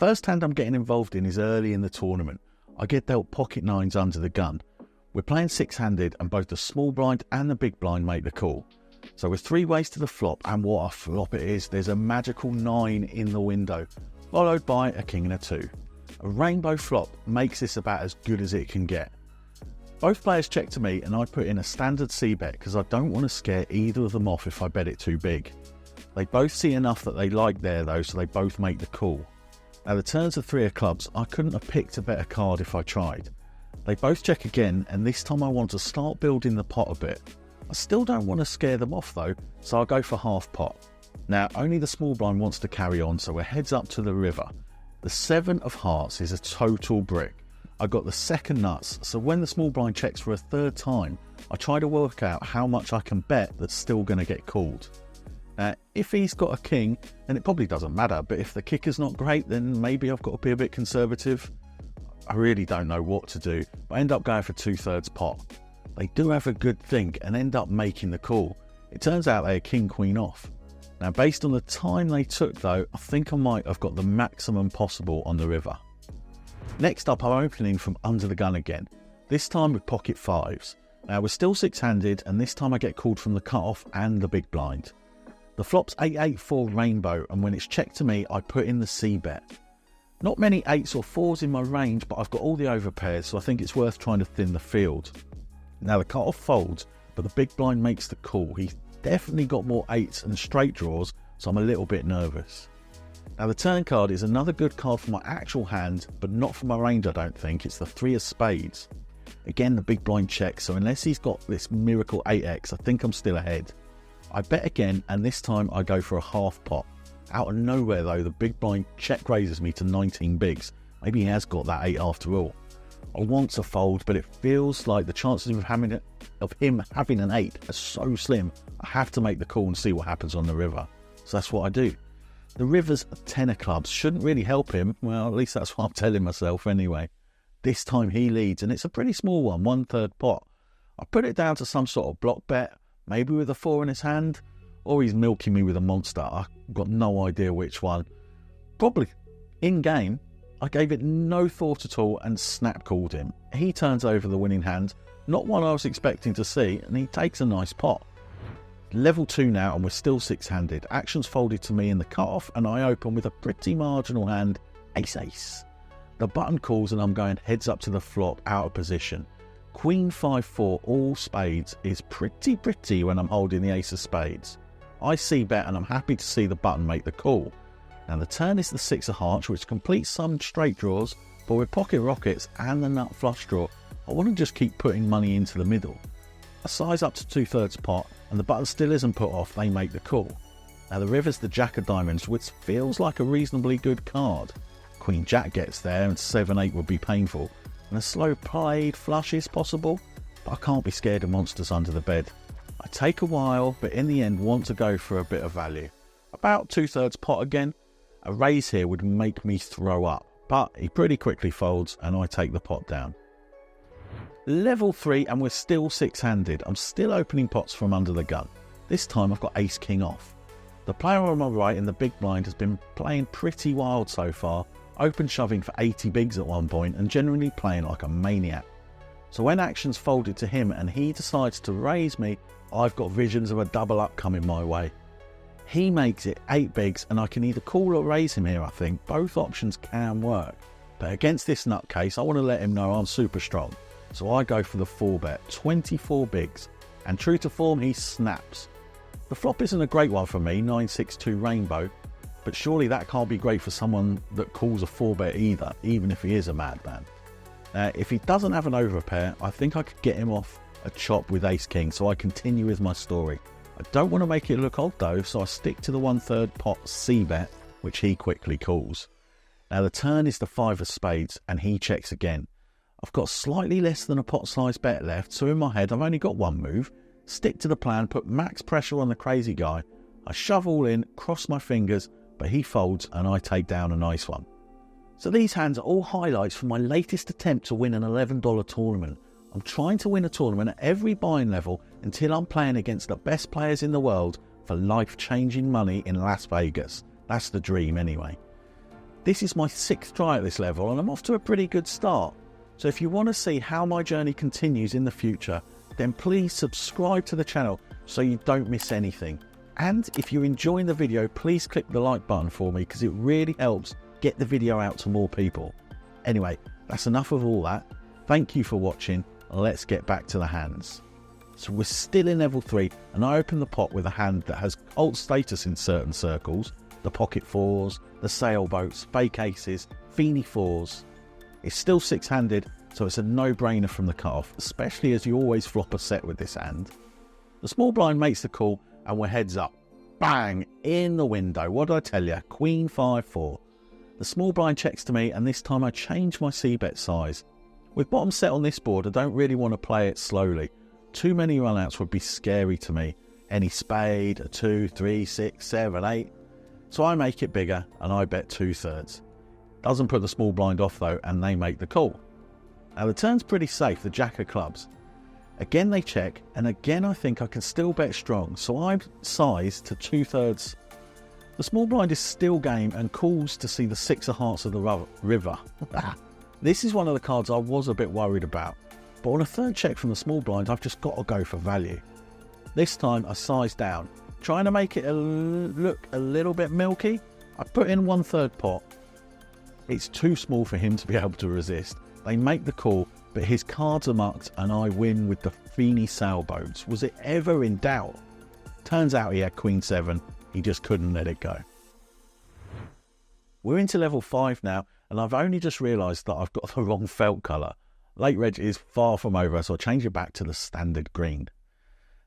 first hand I'm getting involved in is early in the tournament. I get dealt pocket nines under the gun. We're playing six-handed and both the small blind and the big blind make the call. So with 3 ways to the flop, and what a flop it is, there's a magical 9 in the window, followed by a king and a 2. A rainbow flop makes this about as good as it can get. Both players check to me and I put in a standard c-bet because I don't want to scare either of them off if I bet it too big. They both see enough that they like there though, so they both make the call. Now the turns of 3 of clubs, I couldn't have picked a better card if I tried. They both check again, and this time I want to start building the pot a bit. I still don't want to scare them off though, so I'll go for half pot. Now only the small blind wants to carry on, so we're heads up to the river. The 7 of hearts is a total brick. I got the second nuts, so when the small blind checks for a 3rd time, I try to work out how much I can bet that's still going to get called. Now, if he's got a king, then it probably doesn't matter, but if the kicker's not great, then maybe I've got to be a bit conservative. I really don't know what to do, but I end up going for 2/3 pot. They do have a good think and end up making the call. It turns out they are king queen off. Now, based on the time they took though, I think I might have got the maximum possible on the river. Next up, I'm opening from under the gun again, this time with pocket 5s. Now we're still six-handed, and this time I get called from the cutoff and the big blind. The flop's 8-8-4 rainbow, and when it's checked to me, I put in the c-bet. Not many 8s or 4s in my range, but I've got all the overpairs, so I think it's worth trying to thin the field. Now the cutoff folds, but the big blind makes the call. He's definitely got more 8s and straight draws, so I'm a little bit nervous. Now the turn card is another good card for my actual hand, but not for my range I don't think. It's the 3 of spades. Again, the big blind checks, so unless he's got this miracle 8x, I think I'm still ahead. I bet again, and this time I go for a half pot. Out of nowhere though, the big blind check raises me to 19 bigs. Maybe he has got that 8 after all. I want to fold, but it feels like the chances of him having an 8 are so slim. I have to make the call and see what happens on the river. So that's what I do. The river's 10 of clubs shouldn't really help him. Well, at least that's what I'm telling myself anyway. This time he leads, and it's a pretty small one, 1/3 pot. I put it down to some sort of block bet, maybe with a 4 in his hand, or he's milking me with a monster. I've got no idea which one. Probably in game, I gave it no thought at all and snap called him. He turns over the winning hand, not one I was expecting to see, and he takes a nice pot. Level 2 now, and we're still six-handed. Actions folded to me in the cutoff, and I open with a pretty marginal hand, ace-ace. The button calls, and I'm going heads up to the flop, out of position. Queen 5-4, all spades, is pretty when I'm holding the ace of spades. I c-bet, and I'm happy to see the button make the call. Now the turn is the 6 of hearts, which completes some straight draws, but with pocket rockets and the nut flush draw, I want to just keep putting money into the middle. I size up to 2/3 pot, and the button still isn't put off, they make the call. Now the river's the jack of diamonds, which feels like a reasonably good card. Queen jack gets there, and 7-8 would be painful, and a slow played flush is possible, but I can't be scared of monsters under the bed. I take a while, but in the end want to go for a bit of value. About 2/3 pot again. A raise here would make me throw up, but he pretty quickly folds, and I take the pot down. Level 3, and we're still six-handed. I'm still opening pots from under the gun. This time I've got ace-king off. The player on my right in the big blind has been playing pretty wild so far, open shoving for 80 bigs at one point and generally playing like a maniac. So when actions folded to him and he decides to raise me, I've got visions of a double up coming my way. He makes it 8 bigs, and I can either call or raise him here. I think both options can work, but against this nutcase I want to let him know I'm super strong. So I go for the 4 bet, 24 bigs, and true to form he snaps. The flop isn't a great one for me, 9-6-2 rainbow, but surely that can't be great for someone that calls a 4 bet either, even if he is a madman. If he doesn't have an overpair, I think I could get him off a chop with ace king, so I continue with my story. I don't want to make it look odd though, so I stick to the 1/3 pot c bet, which he quickly calls. Now the turn is the 5 of spades, and he checks again. I've got slightly less than a pot size bet left, so in my head I've only got one move. Stick to the plan, put max pressure on the crazy guy. I shove all in, cross my fingers, but he folds and I take down a nice one. So these hands are all highlights from my latest attempt to win an $11 tournament. I'm trying to win a tournament at every buying level until I'm playing against the best players in the world for life-changing money in Las Vegas. That's the dream anyway. This is my 6th try at this level and I'm off to a pretty good start. So if you want to see how my journey continues in the future, then please subscribe to the channel so you don't miss anything. And if you're enjoying the video, please click the like button for me because it really helps get the video out to more people. Anyway, that's enough of all that. Thank you for watching. Let's get back to the hands. So we're still in level 3 and I open the pot with a hand that has cult status in certain circles. The pocket 4s, the sailboats, fake aces, Feeny 4s. It's still 6-handed, so it's a no-brainer from the cutoff, especially as you always flop a set with this hand. The small blind makes the call and we're heads up. Bang! In the window. What did I tell you? Queen 5-4. The small blind checks to me and this time I change my c-bet size. With bottom set on this board, I don't really want to play it slowly. Too many runouts would be scary to me. Any spade, a 2, 3, 6, 7, 8. So I make it bigger and I bet 2/3. Doesn't put the small blind off though and they make the call. Now the turn's pretty safe, the jack of clubs. Again they check and again I think I can still bet strong, so I size to 2/3. The small blind is still game and calls to see the 6 of hearts of the river. This is one of the cards I was a bit worried about, but on a third check from the small blind I've just got to go for value. This time I size down, trying to make it look a little bit milky. I put in 1/3 pot. It's too small for him to be able to resist. They make the call, but his cards are mucked and I win with the Feeny sailboats. Was it ever in doubt? Turns out he had Queen 7, he just couldn't let it go. We're into level 5 now and I've only just realised that I've got the wrong felt colour. Late reg is far from over, so I'll change it back to the standard green.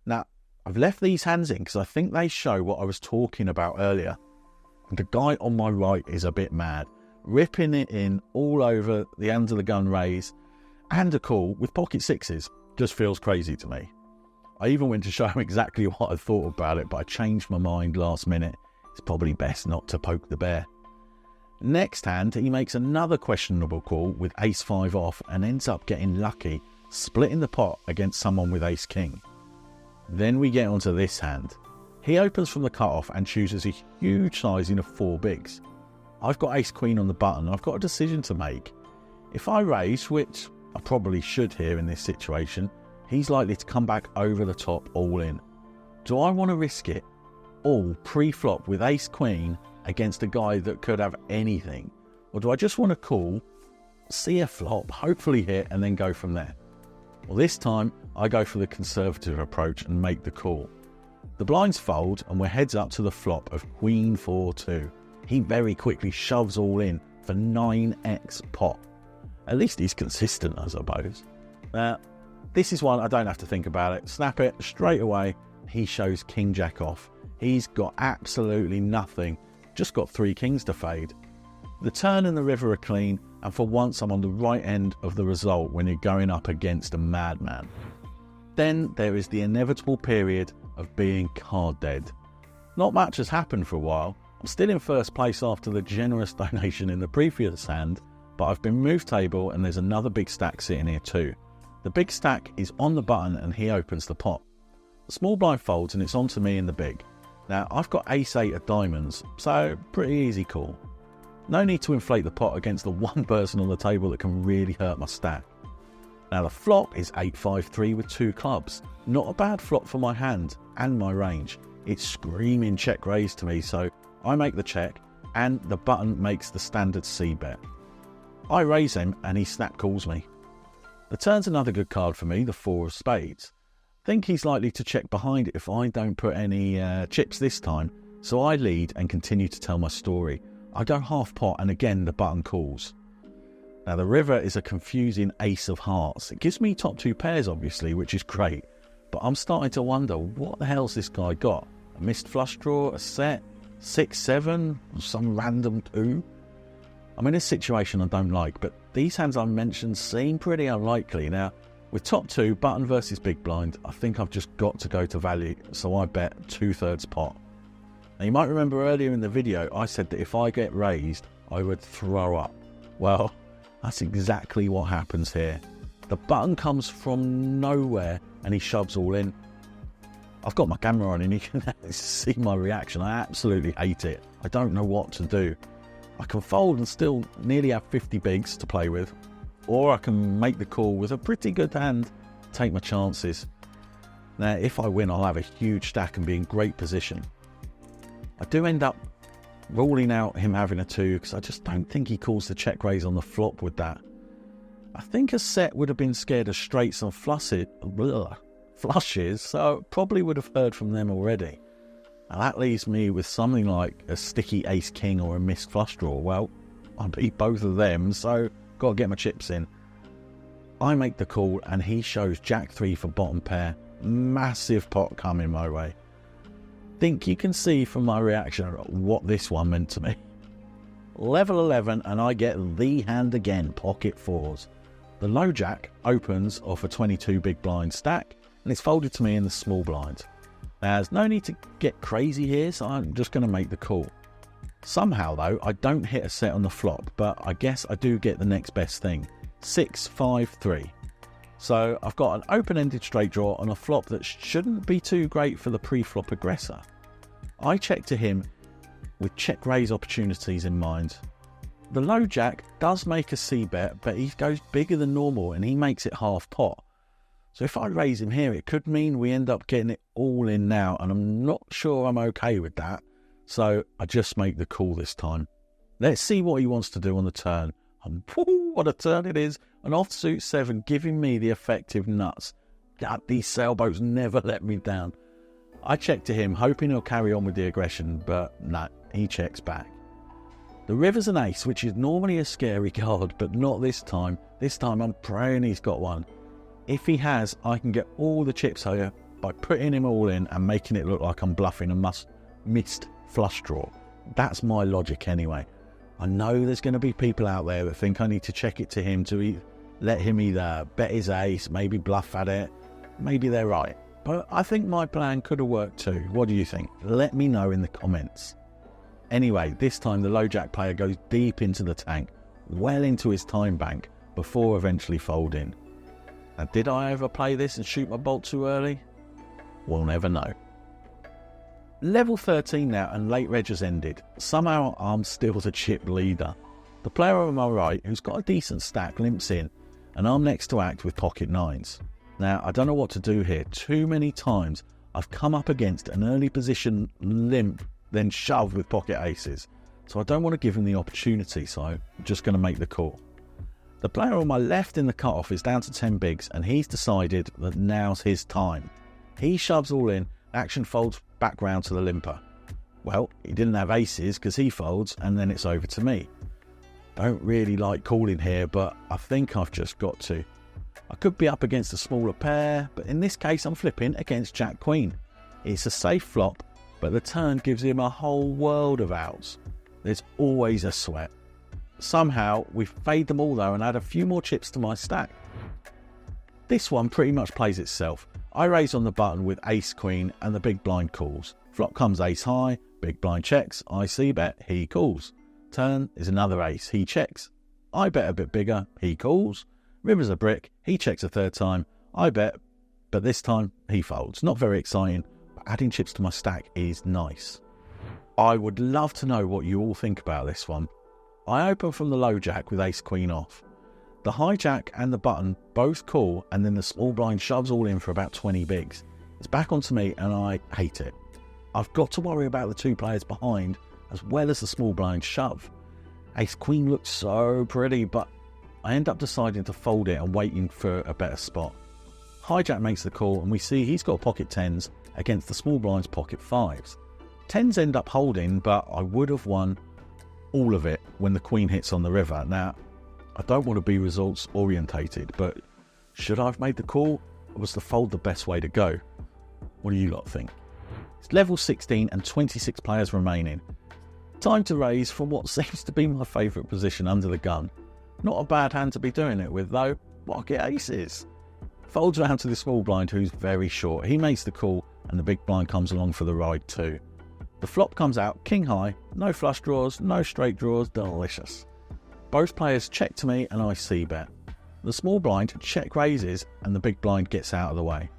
Now, I've left these hands in because I think they show what I was talking about earlier. The guy on my right is a bit mad, ripping it in all over the under the gun raise, and a call with pocket 6s. Just feels crazy to me. I even went to show him exactly what I thought about it, but I changed my mind last minute. It's probably best not to poke the bear. Next hand, he makes another questionable call with ace 5 off and ends up getting lucky, splitting the pot against someone with ace king. Then we get onto this hand. He opens from the cutoff and chooses a huge sizing of 4 bigs. I've got ace queen on the button and I've got a decision to make. If I raise, which I probably should here in this situation, he's likely to come back over the top all in. Do I want to risk it all pre-flop with ace queen against a guy that could have anything? Or do I just want to call, see a flop, hopefully hit and then go from there? Well, this time I go for the conservative approach and make the call. The blinds fold and we're heads up to the flop of Queen 4-2. He very quickly shoves all in for 9x pot. At least he's consistent, I suppose. This is one I don't have to think about it. Snap it straight away. He shows King Jack off. He's got absolutely nothing. Just got 3 kings to fade. The turn and the river are clean, and for once I'm on the right end of the result when you're going up against a madman. Then there is the inevitable period of being card dead. Not much has happened for a while. I'm still in first place after the generous donation in the previous hand, but I've been moved table and there's another big stack sitting here too. The big stack is on the button and he opens the pot. The small blind folds and it's on to me in the big. Now I've got ace 8 of diamonds, so pretty easy call. No need to inflate the pot against the one person on the table that can really hurt my stack. Now the flop is 8-5-3 with 2 clubs. Not a bad flop for my hand and my range. It's screaming check raise to me, so I make the check and the button makes the standard C bet. I raise him and he snap calls me. The turn's another good card for me, the 4 of spades. Think he's likely to check behind it if I don't put any chips this time, so I lead and continue to tell my story. I go half pot and again the button calls. Now the river is a confusing ace of hearts. It gives me top 2 pairs obviously, which is great, but I'm starting to wonder what the hell's this guy got? A missed flush draw, a set, 6-7, some random 2? I'm in a situation I don't like, but these hands I mentioned seem pretty unlikely. Now, with top 2, button versus big blind, I think I've just got to go to value, so I bet 2/3 pot. Now you might remember earlier in the video I said that if I get raised, I would throw up. Well, that's exactly what happens here. The button comes from nowhere and he shoves all in. I've got my camera on and you can see my reaction. I absolutely hate it. I don't know what to do. I can fold and still nearly have 50 bigs to play with, or I can make the call with a pretty good hand, take my chances. Now, if I win, I'll have a huge stack and be in great position. I do end up ruling out him having a 2 because I just don't think he calls the check raise on the flop with that. I think a set would have been scared of straights and flushes, so probably would have heard from them already. Now that leaves me with something like a sticky ace-king or a missed flush draw. Well, I beat both of them, so got to get my chips in. I make the call and he shows jack 3 for bottom pair. Massive pot coming my way. Think you can see from my reaction what this one meant to me. Level 11 and I get the hand again, pocket 4s. The low jack opens off a 22 big blind stack and it's folded to me in the small blind. There's no need to get crazy here, so I'm just going to make the call. Somehow though, I don't hit a set on the flop, but I guess I do get the next best thing. 6, 5, 3. So I've got an open-ended straight draw on a flop that shouldn't be too great for the pre-flop aggressor. I check to him with check raise opportunities in mind. The low jack does make a C bet, but he goes bigger than normal and he makes it half pot. So if I raise him here, it could mean we end up getting it all in now, and I'm not sure I'm okay with that. So I just make the call this time. Let's see what he wants to do on the turn. And what a turn it is. An offsuit 7 giving me the effective nuts. These sailboats never let me down. I check to him, hoping he'll carry on with the aggression, but no, he checks back. The river's an ace, which is normally a scary card, but not this time. This time I'm praying he's got one. If he has, I can get all the chips here by putting him all in and making it look like I'm bluffing a missed flush draw. That's my logic anyway. I know there's going to be people out there that think I need to check it to him to let him either bet his ace, maybe bluff at it. Maybe they're right. But I think my plan could have worked too. What do you think? Let me know in the comments. Anyway, this time the low jack player goes deep into the tank, well into his time bank, before eventually folding. Now, did I overplay this and shoot my bolt too early? We'll never know. Level 13 now and late reg has ended. Somehow I'm still the chip leader. The player on my right, who's got a decent stack, limps in, and I'm next to act with pocket 9s. Now, I don't know what to do here. Too many times I've come up against an early position limp, then shoved with pocket aces. So I don't want to give him the opportunity, so I'm just going to make the call. The player on my left in the cutoff is down to 10 bigs and he's decided that now's his time. He shoves all in, action folds back round to the limper. Well, he didn't have aces because he folds and then it's over to me. Don't really like calling here, but I think I've just got to. I could be up against a smaller pair, but in this case I'm flipping against Jack Queen. It's a safe flop, but the turn gives him a whole world of outs. There's always a sweat. Somehow we fade them all though and add a few more chips to my stack. This one pretty much plays itself. I raise on the button with ace queen and the big blind calls. Flop comes ace high, big blind checks, I C bet, he calls. Turn is another ace, he checks. I bet a bit bigger, he calls. River's a brick, he checks a third time, I bet, but this time he folds. Not very exciting, but adding chips to my stack is nice. I would love to know what you all think about this one. I open from the low jack with ace queen off. The high jack and the button both call and then the small blind shoves all in for about 20 bigs. It's back onto me and I hate it. I've got to worry about the two players behind as well as the small blind shove. Ace queen looks so pretty, but I end up deciding to fold it and waiting for a better spot. High jack makes the call and we see he's got pocket 10s against the small blind's pocket 5s. 10s end up holding, but I would have won all of it when the queen hits on the river. Now, I don't want to be results orientated, but should I have made the call, or was the fold the best way to go? What do you lot think? It's level 16 and 26 players remaining. Time to raise from what seems to be my favourite position under the gun. Not a bad hand to be doing it with though, pocket aces. Folds around to the small blind who's very short. He makes the call and the big blind comes along for the ride too. The flop comes out king high, no flush draws, no straight draws, delicious. Both players check to me and I C bet. The small blind check raises and the big blind gets out of the way.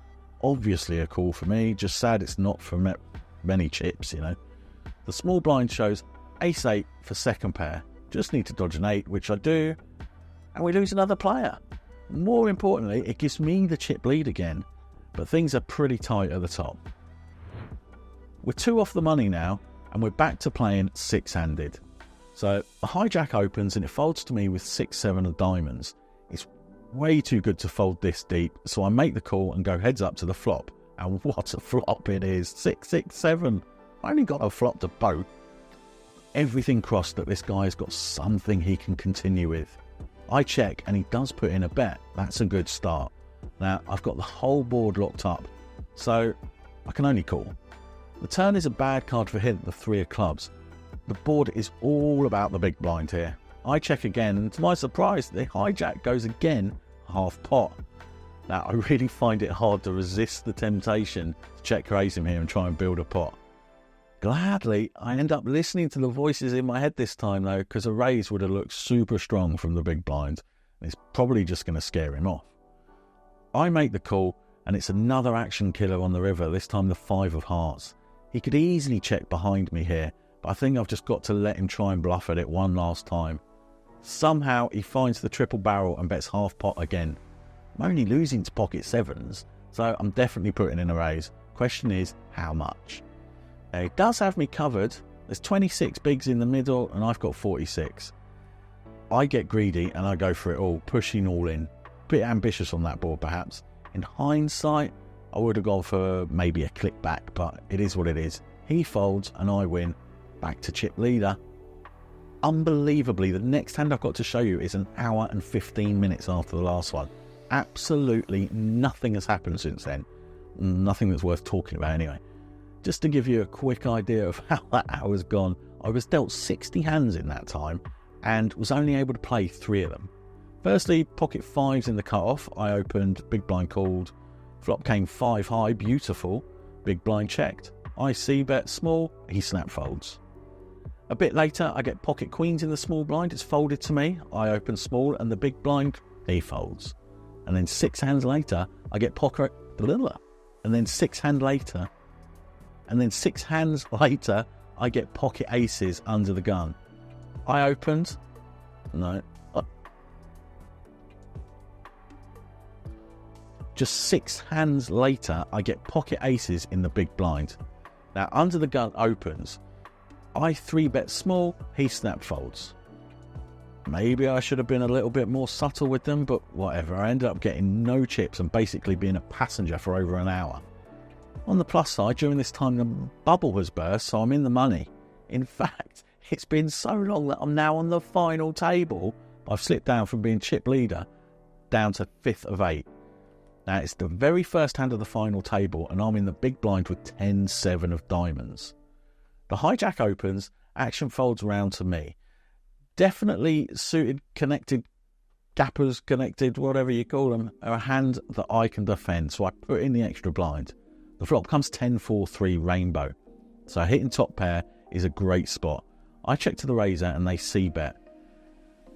Obviously a call for me, just sad it's not for many chips, you know. The small blind shows Ace-8 for second pair. Just need to dodge an 8, which I do, and we lose another player. More importantly, it gives me the chip lead again, but things are pretty tight at the top. We're 2 off the money now, and we're back to playing 6-handed. So the hijack opens and it folds to me with 6-7 of diamonds. It's way too good to fold this deep, so I make the call and go heads up to the flop. And what a flop it is. 6-6-7. I only got a flop to boat. Everything crossed that this guy's got something he can continue with. I check and he does put in a bet. That's a good start. Now I've got the whole board locked up, so I can only call. The turn is a bad card for him, the 3 of clubs. The board is all about the big blind here. I check again, and to my surprise, the hijack goes again half pot. Now, I really find it hard to resist the temptation to check raise him here and try and build a pot. Gladly, I end up listening to the voices in my head this time, though, because a raise would have looked super strong from the big blind, and it's probably just going to scare him off. I make the call, and it's another action killer on the river, this time the 5 of hearts. He could easily check behind me here, but I think I've just got to let him try and bluff at it one last time. Somehow he finds the triple barrel and bets half pot again. I'm only losing to pocket 7s, so I'm definitely putting in a raise. Question is, how much? Now, he does have me covered. There's 26 bigs in the middle and I've got 46. I get greedy and I go for it all, pushing all in. Bit ambitious on that board perhaps. In hindsight, I would have gone for maybe a click back, but it is what it is. He folds and I win. Back to chip leader. Unbelievably, the next hand I've got to show you is an hour and 15 minutes after the last one. Absolutely nothing has happened since then. Nothing that's worth talking about anyway. Just to give you a quick idea of how that hour's gone, I was dealt 60 hands in that time and was only able to play 3 of them. Firstly, pocket 5s in the cut-off. I opened, big blind called. Flop came 5 high, beautiful. Big blind checked. I c-bet small, he snap folds. A bit later, I get pocket queens in the small blind. It's folded to me. I open small and the big blind, he folds. And then 6 hands later, I get pocket, and then 6 hands later, I get pocket aces under the gun. I opened, just 6 hands later, I get pocket aces in the big blind. Now, under the gun opens. I 3-bet small, he snap folds. Maybe I should have been a little bit more subtle with them, but whatever. I ended up getting no chips and basically being a passenger for over an hour. On the plus side, during this time the bubble has burst, so I'm in the money. In fact, it's been so long that I'm now on the final table. I've slipped down from being chip leader down to 5th of 8. Now, it's the very first hand of the final table, and I'm in the big blind with 10-7 of diamonds. The hijack opens, action folds round to me. Definitely suited, connected, gappers, connected, whatever you call them, are a hand that I can defend, so I put in the extra blind. The flop comes 10-4-3 rainbow, so hitting top pair is a great spot. I check to the razor and they c-bet.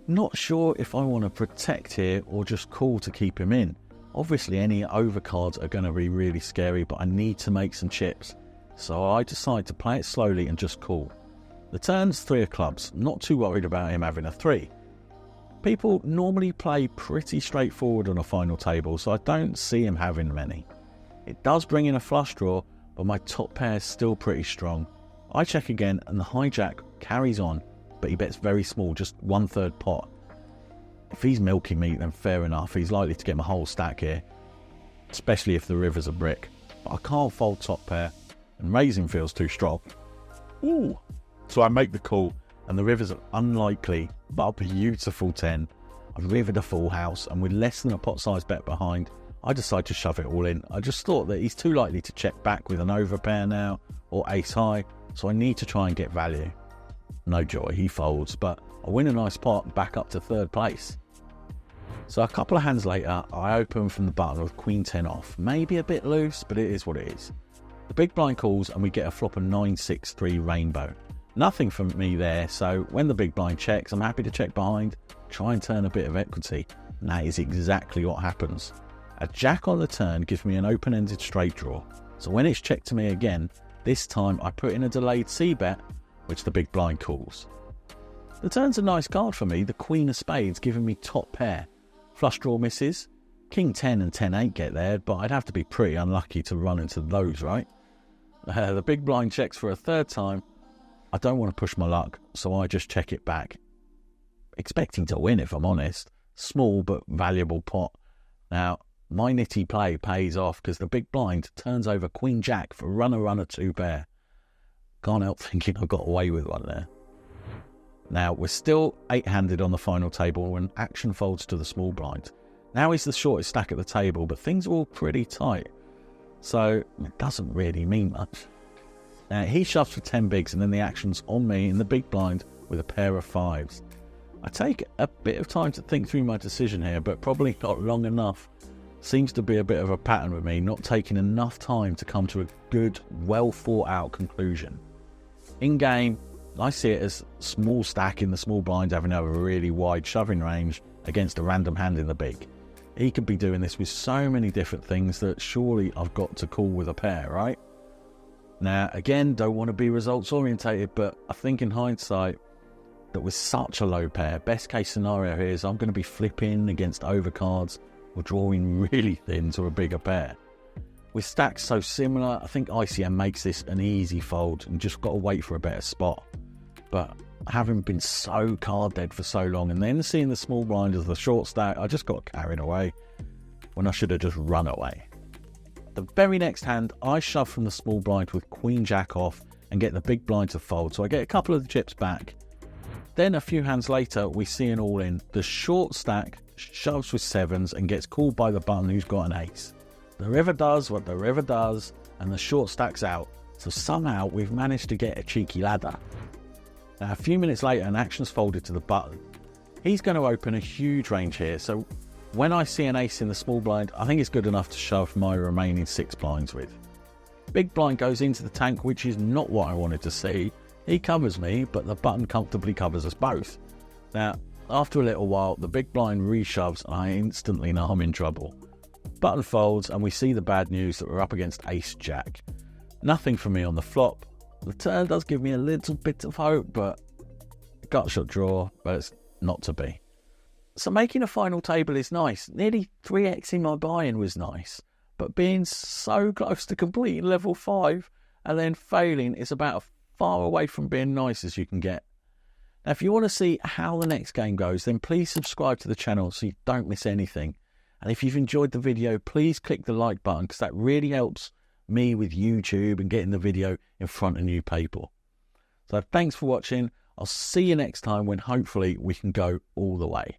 Not sure if I want to protect here or just call to keep him in. Obviously any overcards are going to be really scary, but I need to make some chips. So I decide to play it slowly and just call. The turn's 3 of clubs, not too worried about him having a 3. People normally play pretty straightforward on a final table, so I don't see him having many. It does bring in a flush draw, but my top pair is still pretty strong. I check again and the hijack carries on, but he bets very small, just 1/3 pot. If he's milking me, then fair enough, he's likely to get my whole stack here, especially if the river's a brick. But I can't fold top pair, and raising feels too strong. Ooh! So I make the call, and the river's an unlikely but a beautiful 10. I've rivered a full house, and with less than a pot size bet behind, I decide to shove it all in. I just thought that he's too likely to check back with an overpair now, or ace high, so I need to try and get value. No joy, he folds, but I win a nice pot back up to 3rd place. So a couple of hands later, I open from the button with queen 10 off. Maybe a bit loose, but it is what it is. The big blind calls and we get a flop of 9-6-3 rainbow. Nothing from me there, so when the big blind checks, I'm happy to check behind, try and turn a bit of equity, and that is exactly what happens. A jack on the turn gives me an open-ended straight draw, so when it's checked to me again, this time I put in a delayed c-bet, which the big blind calls. The turn's a nice card for me, the Queen of Spades giving me top pair. Flush draw misses, King 10 and 10-8 get there, but I'd have to be pretty unlucky to run into those, right? The big blind checks for a third time. I don't want to push my luck, so I just check it back. Expecting to win, if I'm honest. Small but valuable pot. Now, my nitty play pays off because the big blind turns over Queen Jack for runner 2 pair. Can't help thinking I got away with one there. Now, we're still 8-handed on the final table when action folds to the small blind. Now he's the shortest stack at the table, but things are all pretty tight, so it doesn't really mean much. Now, he shoves for 10 bigs and then the action's on me in the big blind with a pair of 5s. I take a bit of time to think through my decision here, but probably not long enough. Seems to be a bit of a pattern with me, not taking enough time to come to a good, well thought out conclusion. In game, I see it as small stack in the small blind having a really wide shoving range against a random hand in the big. He could be doing this with so many different things that surely I've got to call with a pair, right? Now, again, don't want to be results orientated, but I think in hindsight that with such a low pair, best case scenario here is I'm going to be flipping against overcards or drawing really thin to a bigger pair. With stacks so similar, I think ICM makes this an easy fold and just got to wait for a better spot. But having been so card dead for so long and then seeing the small blind as the short stack, I just got carried away when I should have just run away. The very next hand, I shove from the small blind with Queen Jack off and get the big blind to fold, so I get a couple of the chips back. Then a few hands later, we see an all-in. The short stack shoves with 7s and gets called by the button who's got an ace. The river does what the river does, and the short stack's out, so somehow we've managed to get a cheeky ladder. Now, a few minutes later, an action's folded to the button. He's going to open a huge range here, so when I see an ace in the small blind, I think it's good enough to shove my remaining 6 blinds with. Big blind goes into the tank, which is not what I wanted to see. He covers me, but the button comfortably covers us both. Now, after a little while, the big blind reshoves and I instantly know I'm in trouble. Button folds and we see the bad news that we're up against ace jack. Nothing for me on the flop. The turn does give me a little bit of hope, but gut shot draw, but it's not to be. So making a final table is nice. Nearly 3xing my buy-in was nice. But being so close to completing level 5 and then failing is about as far away from being nice as you can get. Now, if you want to see how the next game goes, then please subscribe to the channel so you don't miss anything. And if you've enjoyed the video, please click the like button because that really helps me with YouTube and getting the video in front of new people. So thanks for watching. I'll see you next time when hopefully we can go all the way.